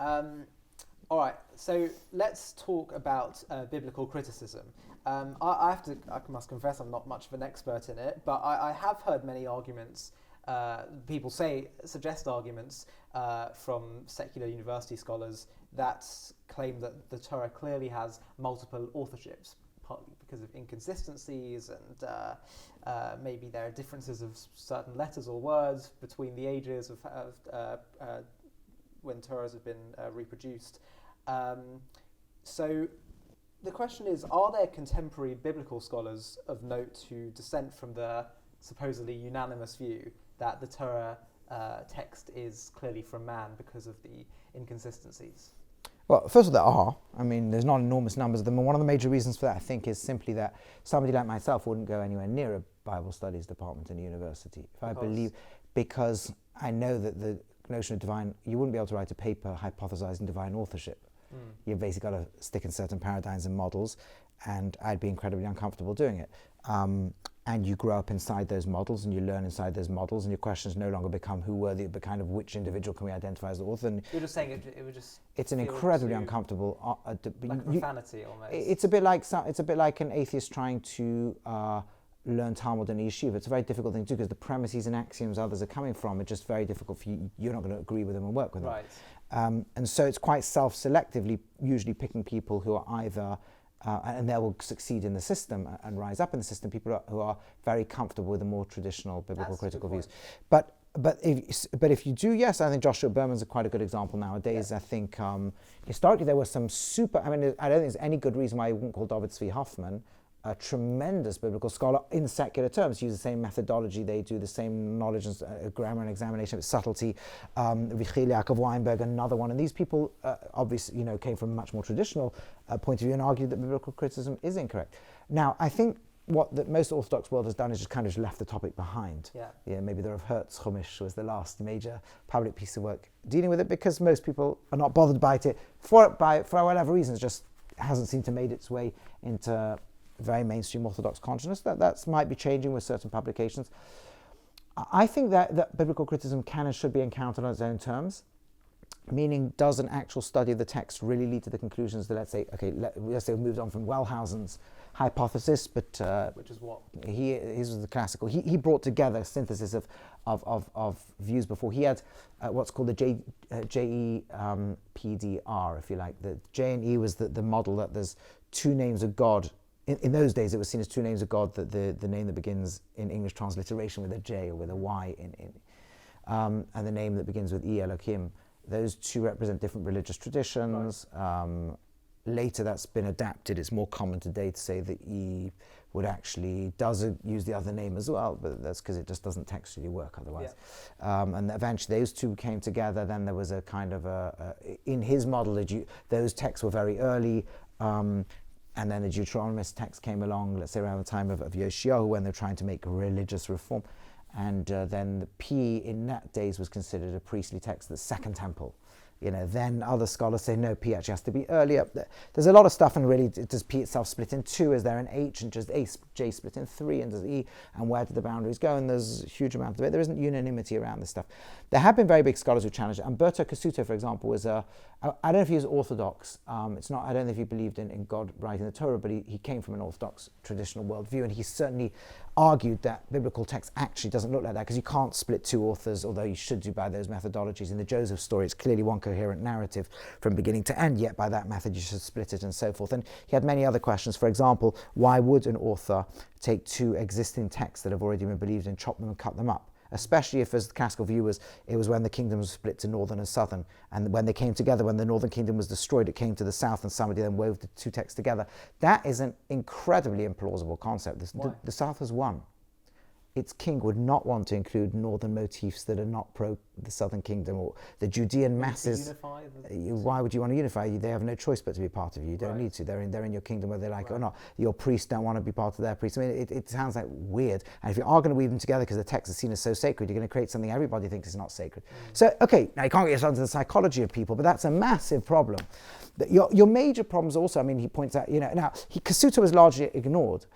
All right, so let's talk about biblical criticism. I must confess, I'm not much of an expert in it, but I have heard many arguments. People suggest arguments from secular university scholars that claim that the Torah clearly has multiple authorships, partly because of inconsistencies and maybe there are differences of certain letters or words between the ages of when Torahs have been reproduced. So the question is, are there contemporary biblical scholars of note who dissent from the supposedly unanimous view that the Torah text is clearly from man because of the inconsistencies? Well, first of all, there are. I mean, there's not enormous numbers of them. And one of the major reasons for that, I think, is simply that somebody like myself wouldn't go anywhere near a Bible studies department in a university. Because I know that the notion of divine, you wouldn't be able to write a paper hypothesizing divine authorship. You've basically got to stick in certain paradigms and models, and I'd be incredibly uncomfortable doing it. And you grow up inside those models, and you learn inside those models, and your questions no longer become who worthy, but kind of which individual can we identify as the author. And you're just saying it would just. It's an incredibly uncomfortable. Like profanity almost. It's a bit like an atheist trying to learn Talmud in a yeshiva. It's a very difficult thing to do because the premises and axioms others are coming from are just very difficult for you. You're not going to agree with them and work with them. Right. And so it's quite self-selectively, usually picking people who are either. And they will succeed in the system and rise up in the system. People who are very comfortable with the more traditional biblical critical views. But if you do, yes, I think Joshua Berman's quite a good example nowadays. Yeah. I think historically there were some super. I mean, I don't think there's any good reason why you wouldn't call David Zvi Hoffman a tremendous biblical scholar in secular terms. Use the same methodology, they do the same knowledge and grammar and examination with subtlety. Vichil Yaakov Weinberg, another one, and these people obviously, came from a much more traditional point of view and argued that biblical criticism is incorrect. Now, I think what the most Orthodox world has done is just kind of left the topic behind. Yeah. Maybe the Rav Hertz Chumash was the last major public piece of work dealing with it because most people are not bothered by it for whatever reasons. Just hasn't seemed to made its way into very mainstream Orthodox consciousness. That might be changing with certain publications. I think that biblical criticism can and should be encountered on its own terms, meaning does an actual study of the text really lead to the conclusions that, let's say we moved on from Wellhausen's hypothesis, but which is what? His was the classical. He brought together a synthesis of views before. He had what's called the JEPDR, if you like. The J and E was the model that there's two names of God. In those days, it was seen as two names of God, that the name that begins in English transliteration with a J or with a Y and the name that begins with E, Elohim. Those two represent different religious traditions. Right. Later, that's been adapted. It's more common today to say that E does use the other name as well, but that's because it just doesn't textually work otherwise. Yeah. And eventually, those two came together. Then there was a kind of in his model, those texts were very early. And then the Deuteronomist text came along, let's say around the time of Yoshiyahu, when they're trying to make religious reform. And then the P in that days was considered a priestly text, the Second Temple. Then other scholars say, no, P actually has to be earlier. There's a lot of stuff, and really, does P itself split in two? Is there an H, and does J split in three, and does E, and where do the boundaries go? And there's a huge amount of it. There isn't unanimity around this stuff. There have been very big scholars who challenged it. Umberto Cassuto, for example, was I don't know if he was Orthodox. I don't know if he believed in God writing the Torah, but he came from an Orthodox traditional worldview, and he certainly argued that biblical text actually doesn't look like that, because you can't split two authors, although you should do by those methodologies. In the Joseph story, it's clearly one coherent narrative from beginning to end, yet by that method you should split it and so forth. And he had many other questions. For example, why would an author take two existing texts that have already been believed in, chop them and cut them up? Especially if, as the classical view was, it was when the kingdom was split to northern and southern, and when they came together, when the northern kingdom was destroyed, it came to the south, and somebody then wove the two texts together. That is an incredibly implausible concept. The south has won. Its king would not want to include northern motifs that are not pro the southern kingdom, or the Judean masses. Why would you want to unify? They have no choice but to be part of you. You don't need to. They're in your kingdom whether they like it or not. Your priests don't want to be part of their priests. I mean, it sounds like weird. And if you are going to weave them together because the text is seen as so sacred, you're going to create something everybody thinks is not sacred. So, okay, now you can't get yourself into the psychology of people, but that's a massive problem. Your major problems also, I mean, he points out, now, Cassuto was largely ignored.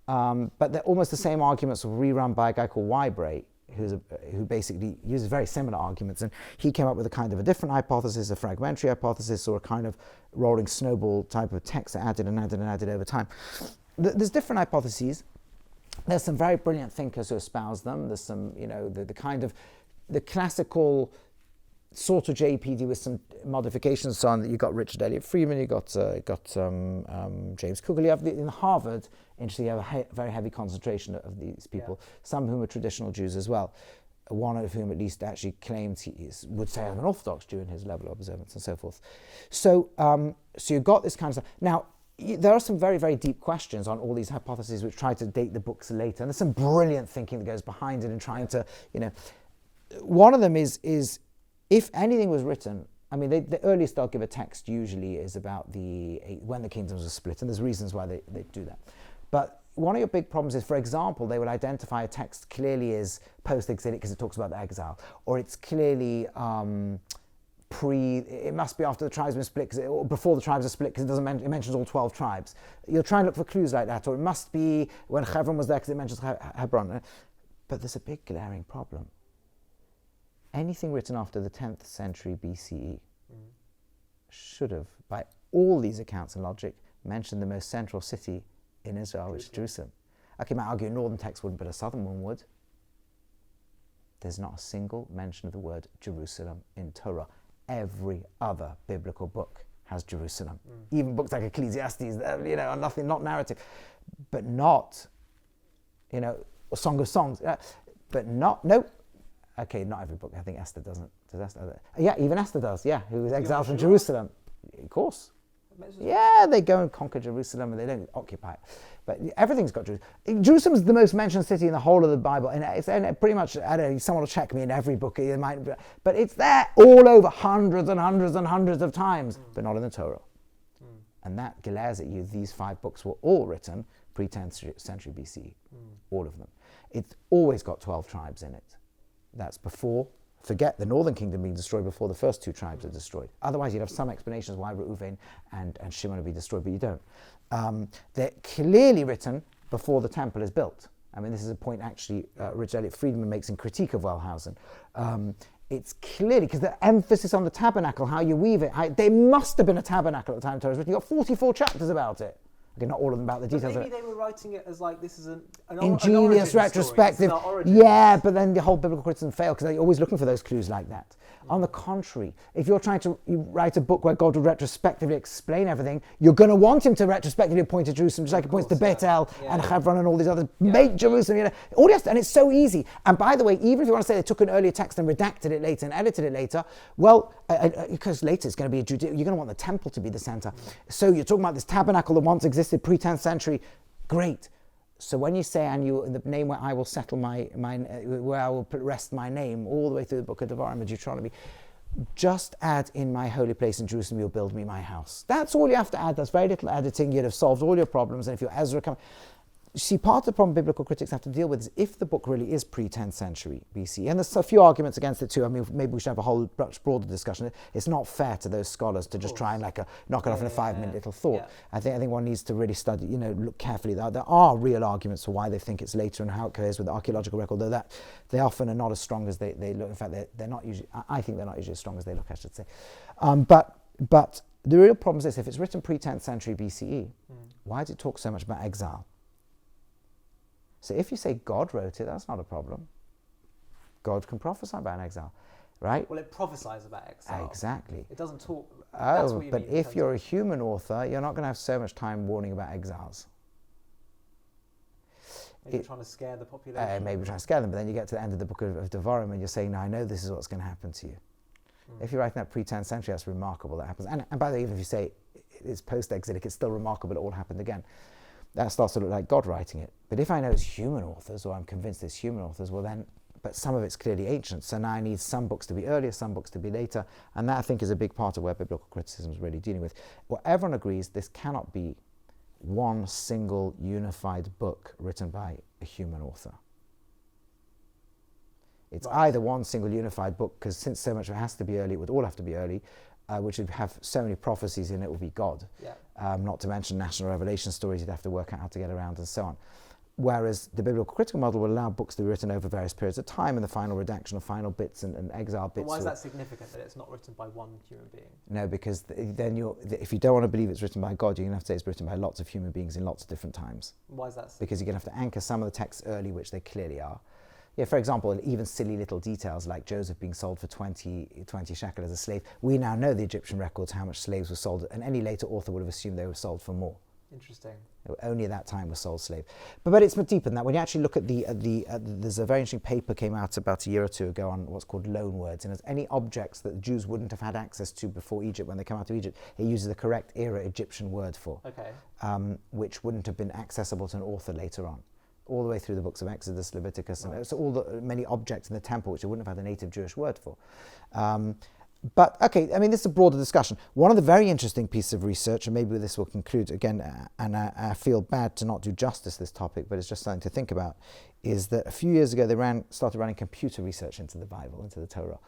But almost the same arguments were rerun by a guy called Wybray, who basically uses very similar arguments, and he came up with a kind of a different hypothesis, a fragmentary hypothesis, or a kind of rolling snowball type of text that added and added and added over time. There's different hypotheses. There's some very brilliant thinkers who espouse them. There's some, the kind of the classical sort of JPD with some modifications and so on. That you got Richard Elliott Friedman, you got James Cook. You have in Harvard, interestingly, you have a very heavy concentration of these people. Some of whom are traditional Jews as well. One of whom at least actually claims would say I'm an Orthodox Jew in his level of observance and so forth. So you've got this kind of stuff. Now, there are some very, very deep questions on all these hypotheses which try to date the books later. And there's some brilliant thinking that goes behind it and trying to, One of them is if anything was written, I mean, the earliest they'll give a text usually is about when the kingdoms were split, and there's reasons why they do that. But one of your big problems is, for example, they would identify a text clearly as post-exilic because it talks about the exile, or it's clearly it must be after the tribes have been split, or before the tribes are split, because it mentions all 12 tribes. You'll try and look for clues like that, or it must be when Hebron was there because it mentions Hebron. But there's a big glaring problem. Anything written after the 10th century BCE should have, by all these accounts and logic, mentioned the most central city in Israel, which is Jerusalem. Okay, you might argue a northern text wouldn't, but a southern one would. There's not a single mention of the word Jerusalem in Torah. Every other biblical book has Jerusalem. Even books like Ecclesiastes, nothing, not narrative, but not, or Song of Songs, but not, okay, not every book. I think Esther doesn't. Does Esther? Yeah, even Esther does. Yeah, who was exiled from Jerusalem. Of course. Yeah, they go and conquer Jerusalem and they don't occupy it. But everything's got Jerusalem. Jerusalem's the most mentioned city in the whole of the Bible. And it's pretty much, I don't know, someone will check me in every book. But it's there all over hundreds and hundreds and hundreds of times, but not in the Torah. And that glares at you. These 5 books were all written pre-10th century BCE. All of them. It's always got 12 tribes in it. That's before, forget the northern kingdom being destroyed before the first 2 tribes are destroyed. Otherwise, you'd have some explanations why Reuven and Shimon would be destroyed, but you don't. They're clearly written before the temple is built. I mean, this is a point actually Richard Elliott Friedman makes in Critique of Wellhausen. It's clearly, because the emphasis on the tabernacle, how you weave it, there must have been a tabernacle at the time Torah was written. You've got 44 chapters about it. Okay, not all of them about the details maybe of it. They were writing it as like, this is an ingenious retrospective. Yeah, but then the whole biblical criticism failed because they're always looking for those clues like that. On the contrary, if you're trying to write a book where God would retrospectively explain everything, you're going to want him to retrospectively point to Jerusalem, just like he points to Bethel and Hebron and all these others. Make Jerusalem, all he has to, and it's so easy. And by the way, even if you want to say they took an earlier text and redacted it later and edited it later, well, because later it's going to be you're going to want the temple to be the center. So you're talking about this tabernacle that once existed pre-10th century. Great. So when you say, and you in the name where I will settle where I will rest my name, all the way through the book of Devarim and Deuteronomy, just add in my holy place in Jerusalem, you'll build me my house. That's all you have to add. That's very little editing. You'd have solved all your problems. And if you're Ezra coming, see, part of the problem biblical critics have to deal with is if the book really is pre-10th century BC, and there's a few arguments against it too. I mean, maybe we should have a whole much broader discussion. It's not fair to those scholars to just try and knock it off in a 5-minute little thought. I think one needs to really study, look carefully. There are real arguments for why they think it's later and how it coheres with the archaeological record, though that they often are not as strong as they look. In fact, they're not usually, I think they're not usually as strong as they look, I should say. But the real problem is this: if it's written pre-10th century BCE, why does it talk so much about exile? So if you say God wrote it, that's not a problem. God can prophesy about an exile, right? Well, it prophesies about exile. Exactly. It doesn't talk. That's what you mean, if you're a human author, you're not going to have so much time warning about exiles. Maybe trying to scare the population. Maybe trying to scare them, but then you get to the end of the book of Devarim and you're saying, now I know this is what's going to happen to you. If you're writing that pre-10th century, that's remarkable that happens. And by the way, even if you say it's post-exilic, it's still remarkable it all happened again. That starts to look like God writing it. But if I know it's human authors, or I'm convinced it's human authors, well then, but some of it's clearly ancient. So now I need some books to be earlier, some books to be later. And that, I think, is a big part of where biblical criticism is really dealing with. Well, everyone agrees this cannot be one single unified book written by a human author. It's either one single unified book, because since so much of it has to be early, it would all have to be early, which would have so many prophecies in it, would be God. Not to mention national revelation stories you'd have to work out how to get around and so on. Whereas the biblical critical model will allow books to be written over various periods of time, and the final redaction of final bits and exile bits. But why is that significant, that it's not written by one human being? No, because then if you don't want to believe it's written by God, you're going to have to say it's written by lots of human beings in lots of different times. Why is that? Because you're going to have to anchor some of the texts early, which they clearly are. Yeah, for example, even silly little details like Joseph being sold for 20 shekel as a slave. We now know the Egyptian records how much slaves were sold, and any later author would have assumed they were sold for more. Interesting. Only at that time was sold slave. But it's much deeper than that. When you actually look at there's a very interesting paper came out about a year or two ago on what's called loan words. And as any objects that the Jews wouldn't have had access to before Egypt, when they come out of Egypt, it uses the correct era Egyptian word for, which wouldn't have been accessible to an author later on. All the way through the books of Exodus, Leviticus, and so all the many objects in the temple which they wouldn't have had a native Jewish word for. But, okay, I mean, this is a broader discussion. One of the very interesting pieces of research, and maybe this will conclude, again, and I feel bad to not do justice to this topic, but it's just something to think about, is that a few years ago they started running computer research into the Bible, into the Torah.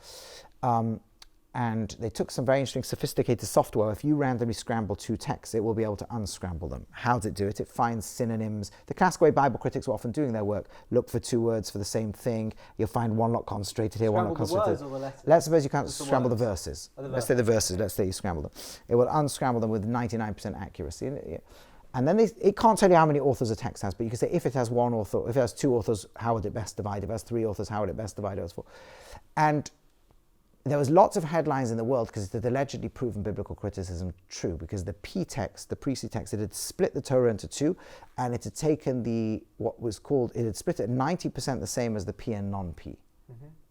And they took some very interesting sophisticated software. If you randomly scramble two texts, it will be able to unscramble them. How does it do it? It finds synonyms. The classic way Bible critics were often doing their work, look for two words for the same thing. You'll find one lot concentrated here, one lot concentrated. Scramble the words or the letters? Let's suppose you can't scramble the verses. Let's say the verses. Let's say you scramble them. It will unscramble them with 99% accuracy. And then it can't tell you how many authors a text has, but you can say if it has one author, if it has two authors, how would it best divide? If it has three authors, how would it best divide? It has four. And there was lots of headlines in the world because it had allegedly proven biblical criticism true, because the P text, the priestly text, it had split the Torah into two, and it had taken it had split it 90% the same as the P and non-P.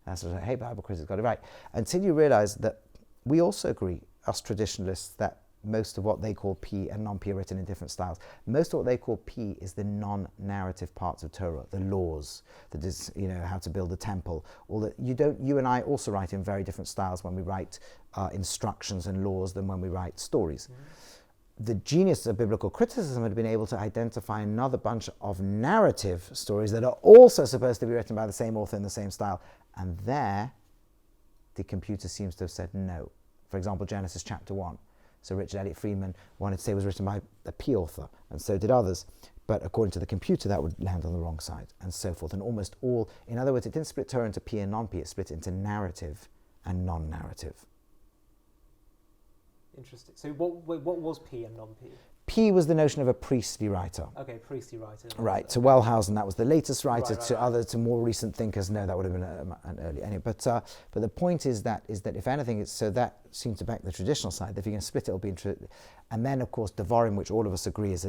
That's what I say, hey, Bible critics got it right. Until you realize that we also agree, us traditionalists, that most of what they call P and non-P are written in different styles. Most of what they call P is the non-narrative parts of Torah, the laws, that is, how to build a temple. All that you and I also write in very different styles when we write instructions and laws than when we write stories. The genius of biblical criticism had been able to identify another bunch of narrative stories that are also supposed to be written by the same author in the same style. And there, the computer seems to have said no. For example, Genesis chapter 1. So Richard Elliott Friedman wanted to say it was written by a P author, and so did others. But according to the computer, that would land on the wrong side, and so forth. And almost all, in other words, it didn't split Torah into P and non-P, it split it into narrative and non-narrative. Interesting. So what was P and non-P? P was the notion of a priestly writer. Okay, priestly writer. Right, to Wellhausen, that was the latest writer. To more recent thinkers, no, that would have been an early. Anyway, but the point is that if anything, so that seems to back the traditional side. If you can split it, it'll be and then of course Devarim, which all of us agree is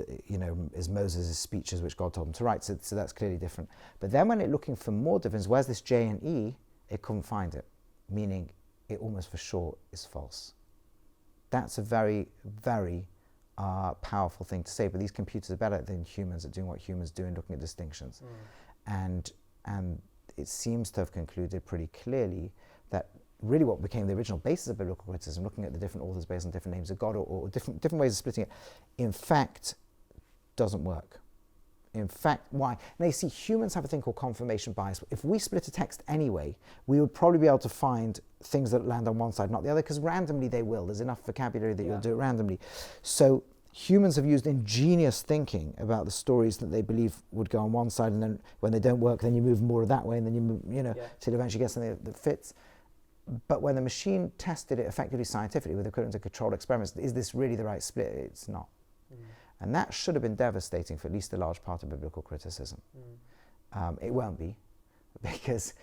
Moses' speeches which God told him to write. So that's clearly different. But then when it's looking for more difference, where's this J and E? It couldn't find it, meaning it almost for sure is false. That's a very, very powerful thing to say, but these computers are better than humans at doing what humans do and looking at distinctions. And it seems to have concluded pretty clearly that really what became the original basis of biblical criticism, looking at the different authors based on different names of God or different ways of splitting it, in fact doesn't work. In fact, why? Now you see, humans have a thing called confirmation bias. If we split a text anyway, we would probably be able to find things that land on one side, not the other, because randomly they will. There's enough vocabulary that you'll do it randomly. So humans have used ingenious thinking about the stories that they believe would go on one side, and then when they don't work, then you move more that way, and then you move, till eventually get something that fits. But when the machine tested it effectively scientifically with equivalent to controlled experiments, is this really the right split? It's not. And that should have been devastating for at least a large part of biblical criticism. It won't be, because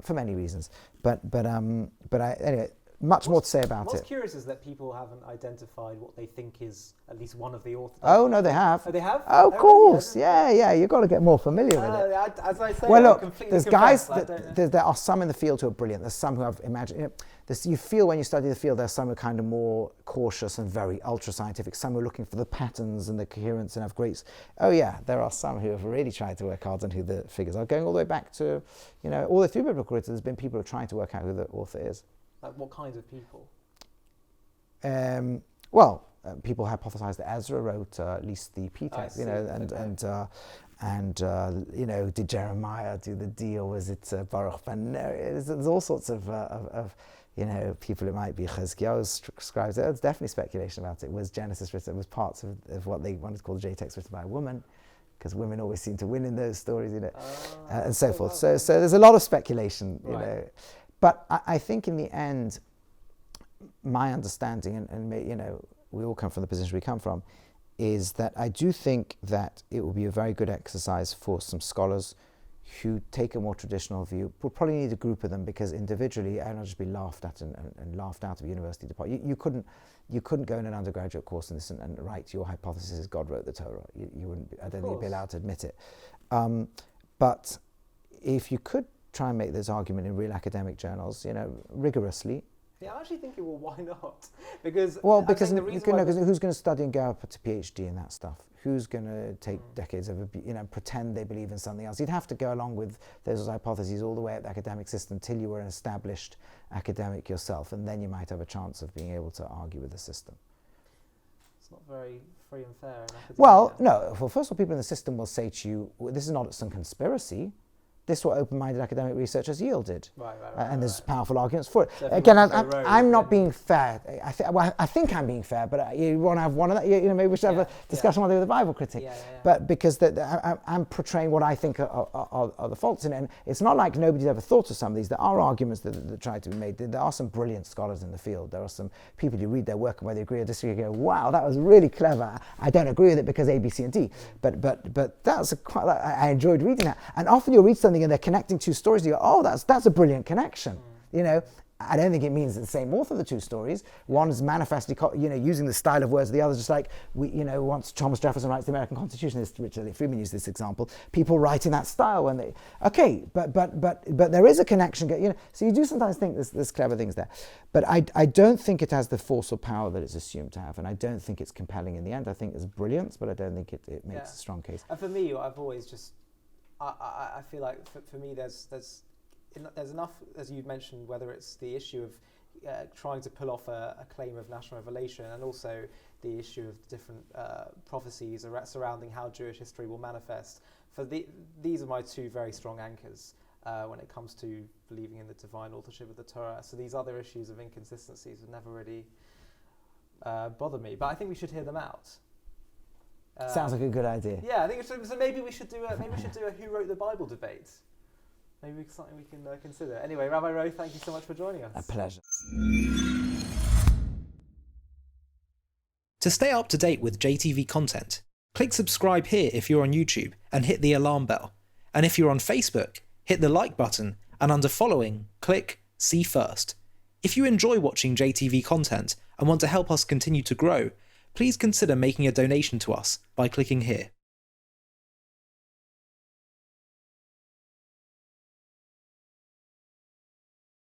for many reasons. But anyway, much more to say about it. What's curious is that people haven't identified what they think is at least one of the authors. Oh, no, they have. Oh, they have? Oh, of course. Yeah, you've got to get more familiar with it. As I say, well, look, there's guys, there are some in the field who are brilliant. There's some who have imagined, you feel when you study the field, there's some who are kind of more cautious and very ultra-scientific. Some who are looking for the patterns and the coherence and have great... Oh, yeah, there are some who have really tried to work hard on who the figures are. Going all the way back to, all the way through biblical criticism, there's been people who are trying to work out who the author is. Like what kinds of people? People hypothesize that Ezra wrote at least the P text, did Jeremiah do the D, or was it Baruch ben Neri? There's all sorts of people. It might be Chazkiyahu's scribes. There's definitely speculation about it. Was Genesis written? Was parts of what they wanted to call the J text written by a woman? because women always seem to win in those stories, and so forth. Wow. So there's a lot of speculation, you Right. know. But I think in the end, my understanding, and we all come from the position we come from, is that I do think that it will be a very good exercise for some scholars who take a more traditional view. We'll probably need a group of them, because individually I'll just be laughed at and laughed out of university department. You couldn't go in an undergraduate course in this and write your hypothesis is God wrote the Torah. You wouldn't. I don't think you'd be allowed to admit it. But if you could try and make this argument in real academic journals, rigorously. Yeah, I'm actually thinking, well, why not? Because because the reason why who's going to study and go up to PhD in that stuff? Who's going to take decades of pretend they believe in something else? You'd have to go along with those hypotheses all the way up the academic system until you were an established academic yourself, and then you might have a chance of being able to argue with the system. It's not very free and fair in academia. Well, no. Well, first of all, people in the system will say to you, well, "This is not some conspiracy. This is what open-minded academic research has yielded." Right. And there's powerful arguments for it. So Again, I'm not being fair. I think I'm being fair, but you want to have one of that. Maybe we should have a discussion one day with a Bible critic. But because I'm portraying what I think are the faults in it. And it's not like nobody's ever thought of some of these. There are arguments that try to be made. There are some brilliant scholars in the field. There are some people you read their work and whether you agree or disagree, you go, "Wow, that was really clever. I don't agree with it because A, B, C, and D." But that's I enjoyed reading that. And often you'll read something and they're connecting two stories, you go, "Oh, that's a brilliant connection." I don't think it means the same author, the two stories. One's manifestly, using the style of words of the other, just like once Thomas Jefferson writes the American Constitution, Richard Freeman used this example. People write in that style when they, but there is a connection. So you do sometimes think there's clever things there, but I don't think it has the force or power that it's assumed to have, and I don't think it's compelling in the end. I think it's brilliant, but I don't think it makes a strong case. And for me, I've always just, I feel like for me there's enough, as you mentioned, whether it's the issue of trying to pull off a claim of national revelation, and also the issue of different prophecies surrounding how Jewish history will manifest. These are my two very strong anchors when it comes to believing in the divine authorship of the Torah. So these other issues of inconsistencies would never really bother me, but I think we should hear them out. Sounds like a good idea. Yeah, I think so. Maybe we should do a Who Wrote the Bible debate. Maybe something we can consider. Anyway, Rabbi Rowe, thank you so much for joining us. A pleasure. To stay up to date with JTV content, click subscribe here if you're on YouTube and hit the alarm bell. And if you're on Facebook, hit the like button, and under following, click see first. If you enjoy watching JTV content and want to help us continue to grow, please consider making a donation to us by clicking here.